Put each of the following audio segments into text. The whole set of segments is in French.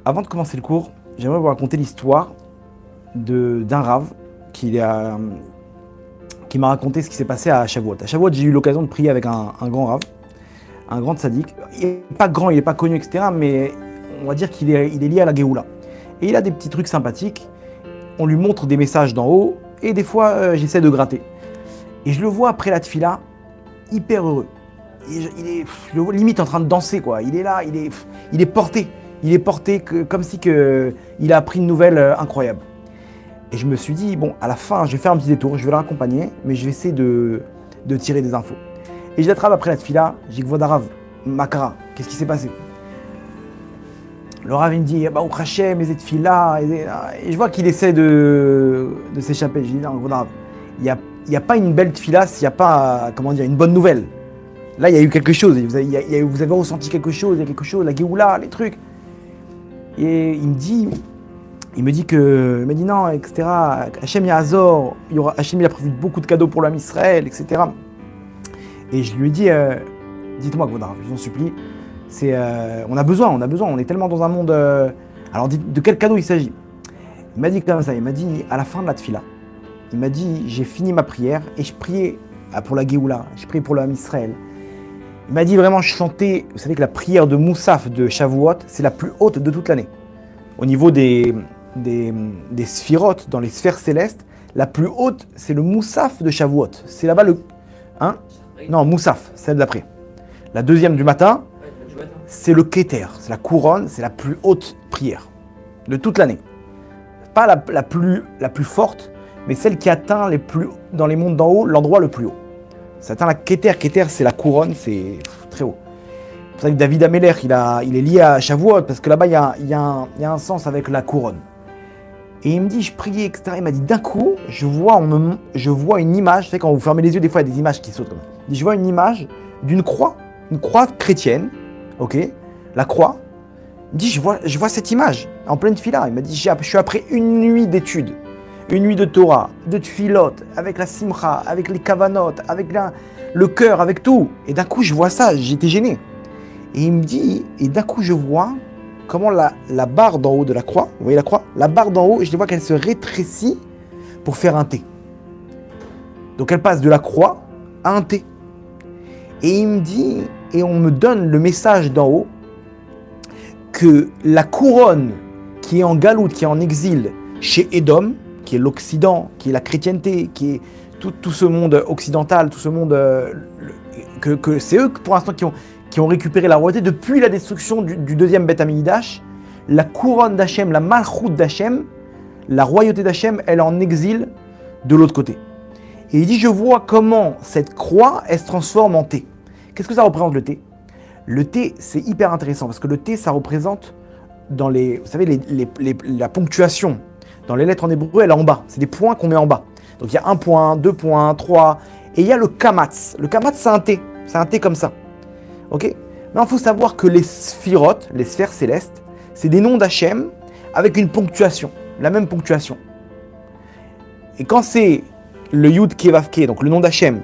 Avant de commencer le cours, j'aimerais vous raconter l'histoire d'un rave qui, qui m'a raconté ce qui s'est passé à Shavuot. À Shavuot, j'ai eu l'occasion de prier avec un grand rave, un grand tzaddik. Il n'est pas grand, il n'est pas connu, etc. Mais on va dire qu'il est lié à la Géoula. Et il a des petits trucs sympathiques. On lui montre des messages d'en haut et des fois, j'essaie de gratter. Et je le vois après la tfila, hyper heureux. Je le vois limite en train de danser, quoi. Il est là, il est porté. Il est porté comme si il a appris une nouvelle incroyable. Et je me suis dit, bon, à la fin, je vais faire un petit détour, je vais le raccompagner, mais je vais essayer de tirer des infos. Et je l'attrape après la tfila, j'ai dit, Vodarav, Makara, qu'est-ce qui s'est passé? Le Rav, il me dit, bah, au Hachem, mes tfila, et je vois qu'il essaie de s'échapper. Je dis, non, Vodarav, il n'y a pas une belle tfila s'il n'y a pas, comment dire, une bonne nouvelle. Là, il y a eu quelque chose, vous avez ressenti quelque chose, il y a quelque chose, la Géoula, les trucs. Et il me dit non, etc. Hachem Yazor, Hachem il a prévu beaucoup de cadeaux pour l'âme Israël, etc. Et je lui ai dit, dites-moi, Gvodarav, je vous en supplie, on a besoin, on est tellement dans un monde. Alors, de quel cadeau il s'agit? Il m'a dit comme ça, il m'a dit à la fin de la tfila, il m'a dit, j'ai fini ma prière et je priais pour la Géoula, je priais pour l'âme Israël. Il m'a dit vraiment, je sentais, vous savez que la prière de Moussaf de Shavuot, c'est la plus haute de toute l'année. Au niveau des sphirotes, dans les sphères célestes, la plus haute, c'est le Moussaf de Shavuot. C'est là-bas le... Hein? Non, Moussaf, celle d'après. La deuxième du matin, c'est le Keter, c'est la couronne, c'est la plus haute prière de toute l'année. Pas la plus forte, mais celle qui atteint dans les mondes d'en haut, l'endroit le plus haut. Ça atteint la Keter. Keter, c'est la couronne, c'est très haut. C'est pour ça que David Améler, il est lié à Shavuot, parce que là-bas, il y a un sens avec la couronne. Et il me dit, je priais, etc. Il m'a dit, d'un coup, je vois une image. Vous savez, quand vous fermez les yeux, des fois, il y a des images qui sautent. Comme ça. Il dit, je vois une image d'une croix, une croix chrétienne, ok, la croix. Il me dit, je vois cette image, en pleine tfila. Il m'a dit, je suis après une nuit d'études. Une nuit de Torah, de tfilot, avec la simcha, avec les kavanot, avec le cœur, avec tout. Et d'un coup, je vois ça, j'étais gêné. Et il me dit, et d'un coup, je vois comment la barre d'en haut de la croix, vous voyez la croix? La barre d'en haut, je vois qu'elle se rétrécit pour faire un T. Donc elle passe de la croix à un T. Et il me dit, et on me donne le message d'en haut, que la couronne qui est en galoute, qui est en exil chez Édom, qui est l'Occident, qui est la chrétienté, qui est tout ce monde occidental, tout ce monde que c'est eux pour l'instant qui ont récupéré la royauté depuis la destruction du deuxième Beth Amikdash. La couronne d'Hachem, la malchoute d'Hachem, la royauté d'Hachem, elle est en exil de l'autre côté. Et il dit, je vois comment cette croix, elle se transforme en T. Qu'est-ce que ça représente le T? Le T, c'est hyper intéressant parce que le T, ça représente dans vous savez, la ponctuation. Dans les lettres en hébreu, elle est en bas. C'est des points qu'on met en bas. Donc il y a 1 point, 2 points, 3. Et il y a le kamatz. Le kamatz, c'est un T. C'est un T comme ça. Ok? Mais il faut savoir que les sphirotes, les sphères célestes, c'est des noms d'Hachem avec une ponctuation. La même ponctuation. Et quand c'est le Yud Kevavke, donc le nom d'Hachem,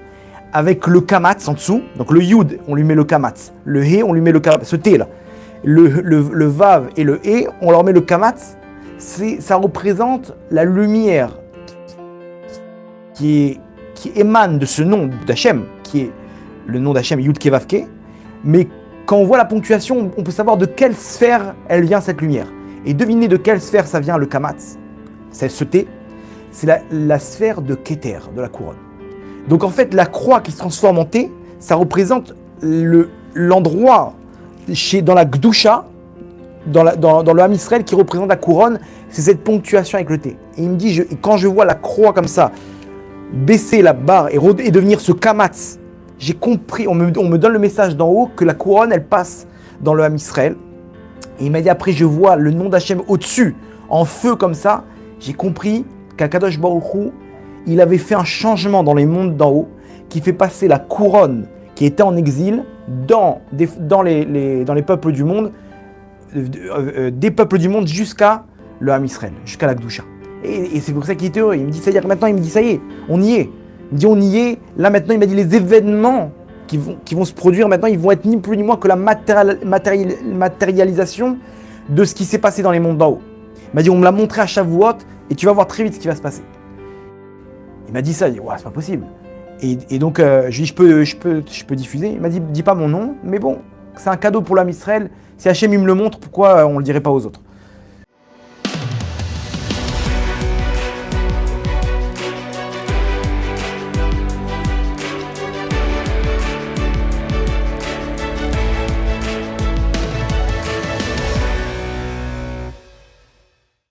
avec le kamatz en dessous, donc le Yud, on lui met le kamatz. Le He, on lui met le kamatz. Ce T là. Le Vav et le He, on leur met le kamatz. Ça représente la lumière qui émane de ce nom d'Hachem, qui est le nom d'Hachem, Yud Kevavke. Mais quand on voit la ponctuation, on peut savoir de quelle sphère elle vient cette lumière. Et devinez de quelle sphère ça vient le kamatz. C'est ce T, c'est la sphère de Keter, de la couronne. Donc en fait, la croix qui se transforme en T, ça représente l'endroit dans la Gdusha, dans le Ham Israël qui représente la couronne, c'est cette ponctuation avec le T. Et il me dit, quand je vois la croix comme ça, baisser la barre et devenir ce kamatz, j'ai compris, on me donne le message d'en haut que la couronne, elle passe dans le Ham Israël. Et il m'a dit, après, je vois le nom d'Hachem au-dessus, en feu comme ça, j'ai compris qu'Akadosh Baruch Hu, il avait fait un changement dans les mondes d'en haut, qui fait passer la couronne qui était en exil dans les peuples du monde, des peuples du monde jusqu'à le Ham Israël, jusqu'à la Gdusha. Et c'est pour ça qu'il était heureux. Il me dit, c'est-à-dire que maintenant, il me dit, ça y est, on y est. Il me dit, on y est. Là, maintenant, il m'a dit, les événements qui vont se produire maintenant, ils vont être ni plus ni moins que la matérialisation de ce qui s'est passé dans les mondes d'en haut. Il m'a dit, on me l'a montré à Shavuot et tu vas voir très vite ce qui va se passer. Il m'a dit ça, il dit, ouais, c'est pas possible. Et donc, je lui ai dit, je peux diffuser. Il m'a dit, dis pas mon nom, mais bon, c'est un cadeau pour l'âme Israël. Si Hachem il me le montre, pourquoi on le dirait pas aux autres?